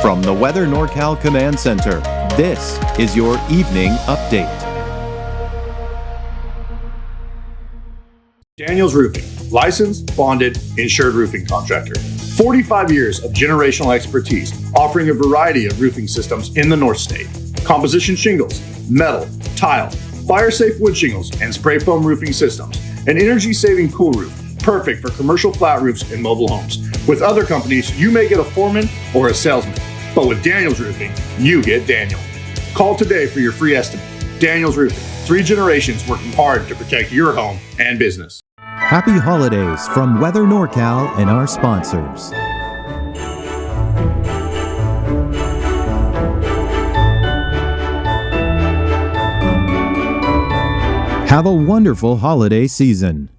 From the Weather NorCal Command Center, this is your Evening Update. Daniels Roofing, licensed, bonded, insured roofing contractor. 45 years of generational expertise, offering a variety of roofing systems in the North State. Composition shingles, metal, tile, fire-safe wood shingles, and spray foam roofing systems. An energy-saving cool roof, perfect for commercial flat roofs and mobile homes. With other companies, you may get a foreman or a salesman. But with Daniels Roofing, you get Daniel. Call today for your free estimate. Daniels Roofing, 3 generations working hard to protect your home and business. Happy holidays from Weather NorCal and our sponsors. Have a wonderful holiday season.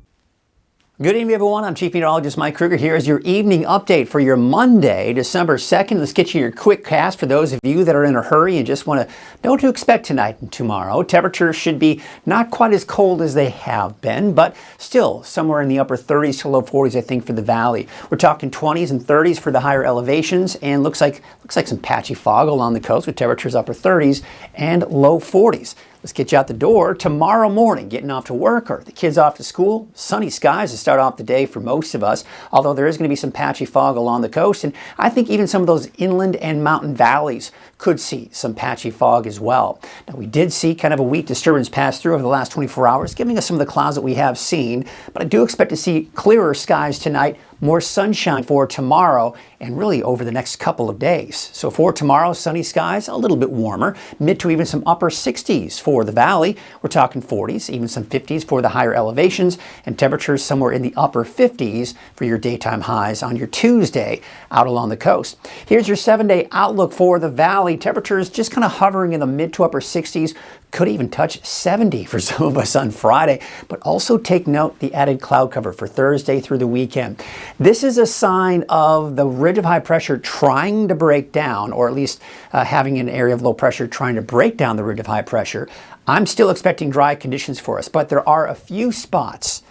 Good evening, everyone. I'm Chief Meteorologist Mike Kruger. Here is your evening update for your Monday, December 2nd. Let's get you your quick cast for those of you that are in a hurry and just want to know what to expect tonight and tomorrow. Temperatures should be not quite as cold as they have been, but still somewhere in the upper 30s to low 40s, I think, for the valley. We're talking 20s and 30s for the higher elevations, and looks like some patchy fog along the coast with temperatures upper 30s and low 40s. Let's get you out the door tomorrow morning, getting off to work or the kids off to school. Sunny skies to start off the day for most of us, although there is going to be some patchy fog along the coast. And I think even some of those inland and mountain valleys could see some patchy fog as well. Now, we did see kind of a weak disturbance pass through over the last 24 hours, giving us some of the clouds that we have seen. But I do expect to see clearer skies tonight, more sunshine for tomorrow, and really over the next couple of days. So for tomorrow, sunny skies, a little bit warmer, mid to even some upper 60s for the valley. We're talking 40s, even some 50s for the higher elevations, and temperatures somewhere in the upper 50s for your daytime highs on your Tuesday out along the coast. Here's your 7-day outlook for the valley. Temperatures just kind of hovering in the mid to upper 60s, could even touch 70 for some of us on Friday, but also take note the added cloud cover for Thursday through the weekend. This is a sign of the ridge of high pressure trying to break down, or at least having an area of low pressure trying to break down the ridge of high pressure. I'm still expecting dry conditions for us, but there are a few spots,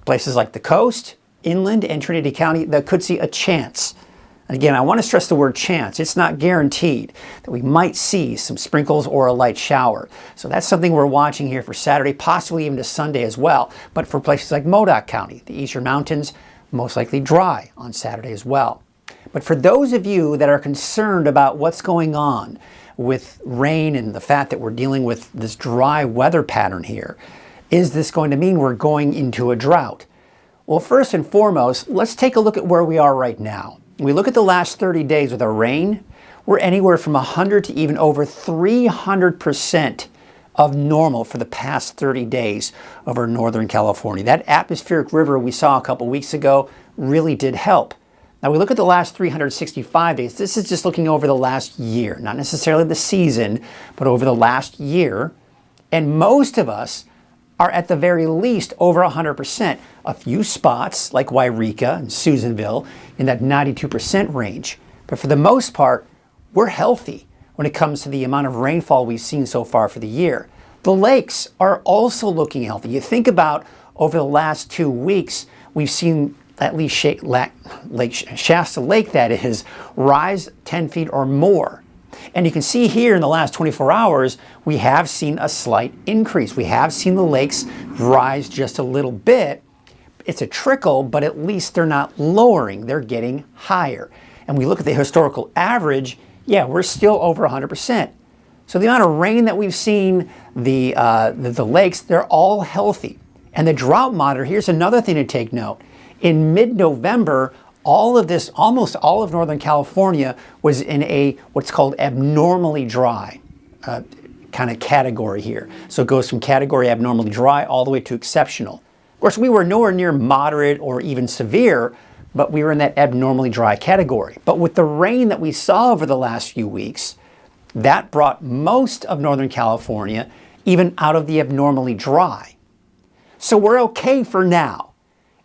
places like the coast, inland, and Trinity County, that could see a chance. And again, I want to stress the word chance. It's not guaranteed that we might see some sprinkles or a light shower. So that's something we're watching here for Saturday, possibly even to Sunday as well. But for places like Modoc County, the eastern mountains, most likely dry on Saturday as well. But for those of you that are concerned about what's going on with rain and the fact that we're dealing with this dry weather pattern here, is this going to mean we're going into a drought? Well, first and foremost, let's take a look at where we are right now. We look at the last 30 days with our rain, we're anywhere from 100 to even over 300% of normal for the past 30 days over Northern California. That atmospheric river we saw a couple weeks ago really did help. Now we look at the last 365 days. This is just looking over the last year, not necessarily the season, but over the last year. And most of us are at the very least over 100%. A few spots like Wairika and Susanville in that 92% range. But for the most part, we're healthy when it comes to the amount of rainfall we've seen so far for the year. The lakes are also looking healthy. You think about over the last 2 weeks, we've seen at least Lake Shasta Lake, that is, rise 10 feet or more. And you can see here in the last 24 hours, we have seen a slight increase. We have seen the lakes rise just a little bit. It's a trickle, but at least they're not lowering, they're getting higher. And we look at the historical average, yeah, we're still over 100%. So the amount of rain that we've seen, the lakes, they're all healthy. And the drought monitor, here's another thing to take note. In mid-November, almost all of Northern California was in a what's called abnormally dry kind of category here. So it goes from category abnormally dry all the way to exceptional. Of course, we were nowhere near moderate or even severe, but we were in that abnormally dry category. But with the rain that we saw over the last few weeks, that brought most of Northern California even out of the abnormally dry. So we're okay for now.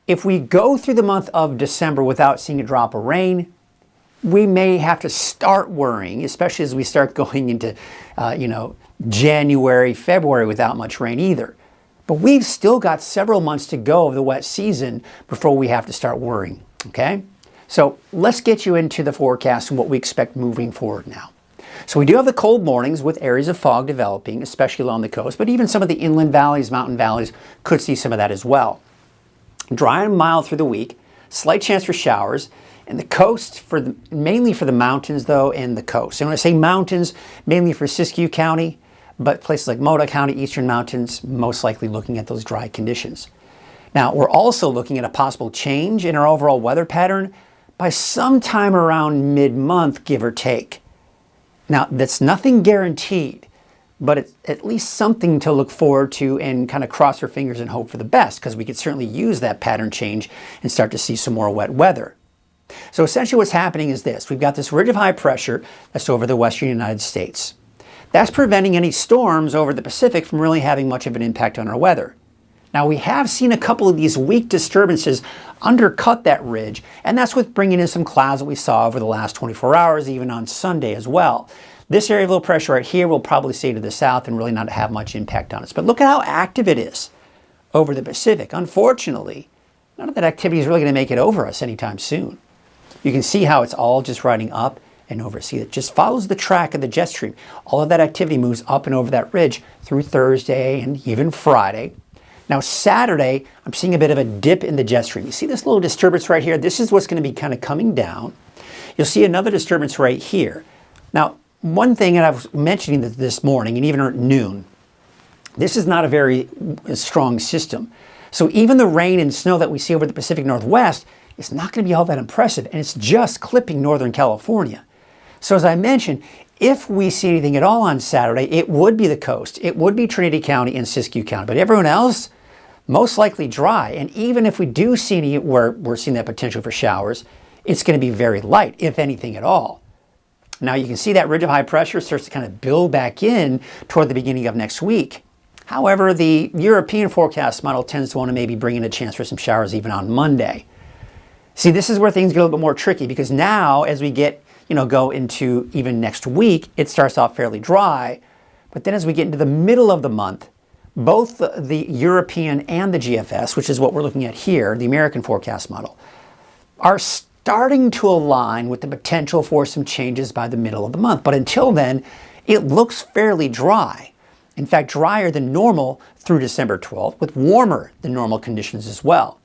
If we go through the month of December without seeing a drop of rain, we may have to start worrying, especially as we start going into, January, February without much rain either. But we've still got several months to go of the wet season before we have to start worrying, okay? So let's get you into the forecast and what we expect moving forward now. So we do have the cold mornings with areas of fog developing, especially along the coast, but even some of the inland valleys, mountain valleys could see some of that as well. Dry and mild through the week, slight chance for showers, and the coast mainly for the mountains though, and the coast. And when I say mountains, mainly for Siskiyou County, but places like Modoc County, Eastern Mountains, most likely looking at those dry conditions. Now, we're also looking at a possible change in our overall weather pattern by sometime around mid-month, give or take. Now, that's nothing guaranteed, but it's at least something to look forward to and kind of cross our fingers and hope for the best, because we could certainly use that pattern change and start to see some more wet weather. So essentially what's happening is this. We've got this ridge of high pressure that's over the western United States. That's preventing any storms over the Pacific from really having much of an impact on our weather. Now, we have seen a couple of these weak disturbances undercut that ridge, and that's with bringing in some clouds that we saw over the last 24 hours, even on Sunday as well. This area of low pressure right here will probably stay to the south and really not have much impact on us. But look at how active it is over the Pacific. Unfortunately, none of that activity is really going to make it over us anytime soon. You can see how it's all just riding up and over. See, it just follows the track of the jet stream. All of that activity moves up and over that ridge through Thursday and even Friday. Now, Saturday, I'm seeing a bit of a dip in the jet stream. You see this little disturbance right here? This is what's going to be kind of coming down. You'll see another disturbance right here. Now, one thing that I was mentioning this morning and even at noon, this is not a very strong system. So even the rain and snow that we see over the Pacific Northwest is not going to be all that impressive, and it's just clipping Northern California. So as I mentioned, if we see anything at all on Saturday, it would be the coast. It would be Trinity County and Siskiyou County, but everyone else, most likely dry. And even if we do see any where we're seeing that potential for showers, it's going to be very light, if anything at all. Now you can see that ridge of high pressure starts to kind of build back in toward the beginning of next week. However, the European forecast model tends to want to maybe bring in a chance for some showers even on Monday. See, this is where things get a little bit more tricky, because now as we get, go into even next week, it starts off fairly dry. But then as we get into the middle of the month, both the European and the GFS, which is what we're looking at here, the American forecast model, are starting to align with the potential for some changes by the middle of the month. But until then, it looks fairly dry. In fact, drier than normal through December 12th, with warmer than normal conditions as well.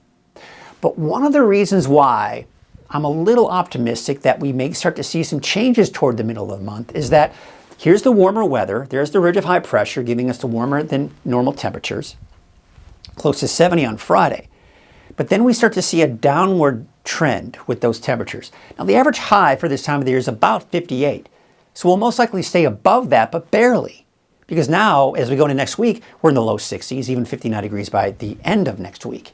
But one of the reasons why I'm a little optimistic that we may start to see some changes toward the middle of the month is that here's the warmer weather. There's the ridge of high pressure giving us the warmer than normal temperatures, close to 70 on Friday. But then we start to see a downward trend with those temperatures. Now, the average high for this time of the year is about 58. So we'll most likely stay above that, but barely. Because now, as we go into next week, we're in the low 60s, even 59 degrees by the end of next week.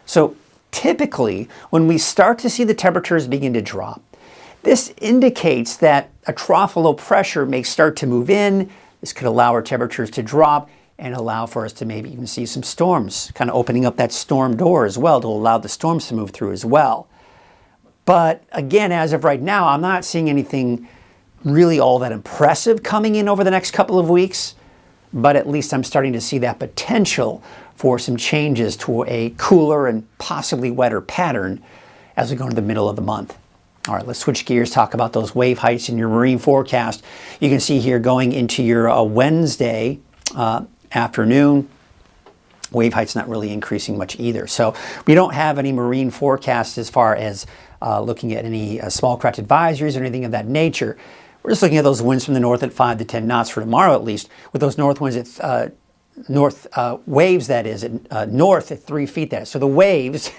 So typically, when we start to see the temperatures begin to drop, this indicates that a trough of low pressure may start to move in. This could allow our temperatures to drop and allow for us to maybe even see some storms, kind of opening up that storm door as well to allow the storms to move through as well. But again, as of right now, I'm not seeing anything really all that impressive coming in over the next couple of weeks, but at least I'm starting to see that potential for some changes to a cooler and possibly wetter pattern as we go into the middle of the month. All right, let's switch gears, talk about those wave heights in your marine forecast. You can see here going into your Wednesday afternoon, wave height's not really increasing much either. So we don't have any marine forecasts as far as looking at any small craft advisories or anything of that nature. We're just looking at those winds from the north at 5 to 10 knots for tomorrow at least, with those north winds at waves, that is, at north at 3 feet. That is. So the waves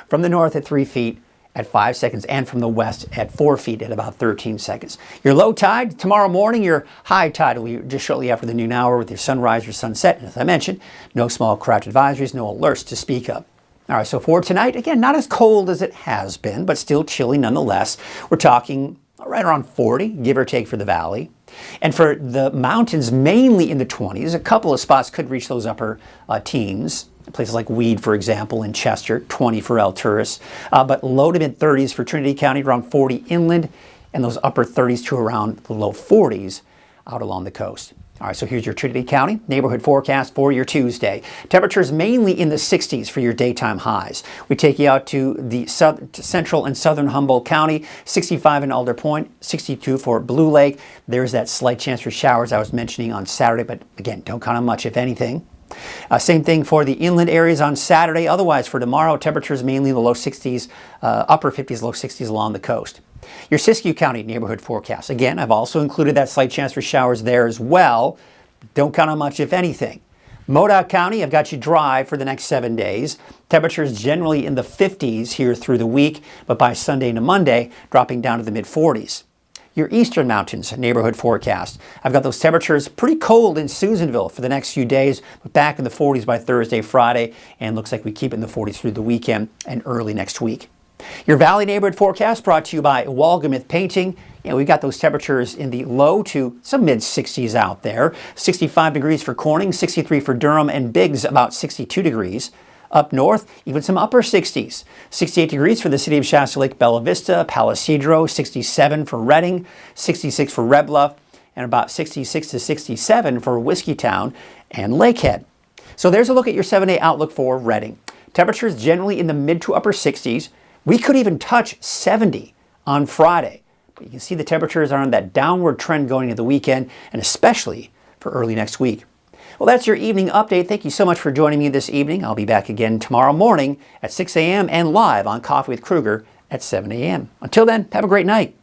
from the north at 3 feet at 5 seconds, and from the west at 4 feet at about 13 seconds. Your low tide tomorrow morning, your high tide will be just shortly after the noon hour with your sunrise or sunset. And as I mentioned, no small craft advisories, no alerts to speak of. All right, so for tonight, again, not as cold as it has been, but still chilly nonetheless. We're talking right around 40, give or take, for the valley. And for the mountains, mainly in the 20s. A couple of spots could reach those upper teens. Places like Weed, for example, in Chester, 20 for Alturas. But low to mid 30s for Trinity County, around 40 inland, and those upper 30s to around the low 40s out along the coast. All right, so here's your Trinity County neighborhood forecast for your Tuesday. Temperatures mainly in the 60s for your daytime highs. We take you out to the central and southern Humboldt County, 65 in Alder Point, 62 for Blue Lake. There's that slight chance for showers I was mentioning on Saturday, but again, don't count on much, if anything. Same thing for the inland areas on Saturday. Otherwise, for tomorrow, temperatures mainly in the low 60s, upper 50s, low 60s along the coast. Your Siskiyou County neighborhood forecast. Again, I've also included that slight chance for showers there as well. Don't count on much, if anything. Modoc County, I've got you dry for the next 7 days. Temperatures generally in the 50s here through the week, but by Sunday into Monday, dropping down to the mid-40s. Your Eastern Mountains neighborhood forecast. I've got those temperatures pretty cold in Susanville for the next few days, but back in the 40s by Thursday, Friday, and looks like we keep it in the 40s through the weekend and early next week. Your Valley neighborhood forecast brought to you by Walgamith Painting. We've got those temperatures in the low to some mid-60s out there. 65 degrees for Corning, 63 for Durham, and Biggs about 62 degrees. Up north, even some upper 60s. 68 degrees for the city of Shasta Lake, Bella Vista, Palisadro, 67 for Redding, 66 for Red Bluff, and about 66 to 67 for Whiskeytown and Lakehead. So there's a look at your 7-day outlook for Redding. Temperatures generally in the mid to upper 60s. We could even touch 70 on Friday. But you can see the temperatures are on that downward trend going into the weekend, and especially for early next week. Well, that's your evening update. Thank you so much for joining me this evening. I'll be back again tomorrow morning at 6 a.m. and live on Coffee with Kruger at 7 a.m. Until then, have a great night.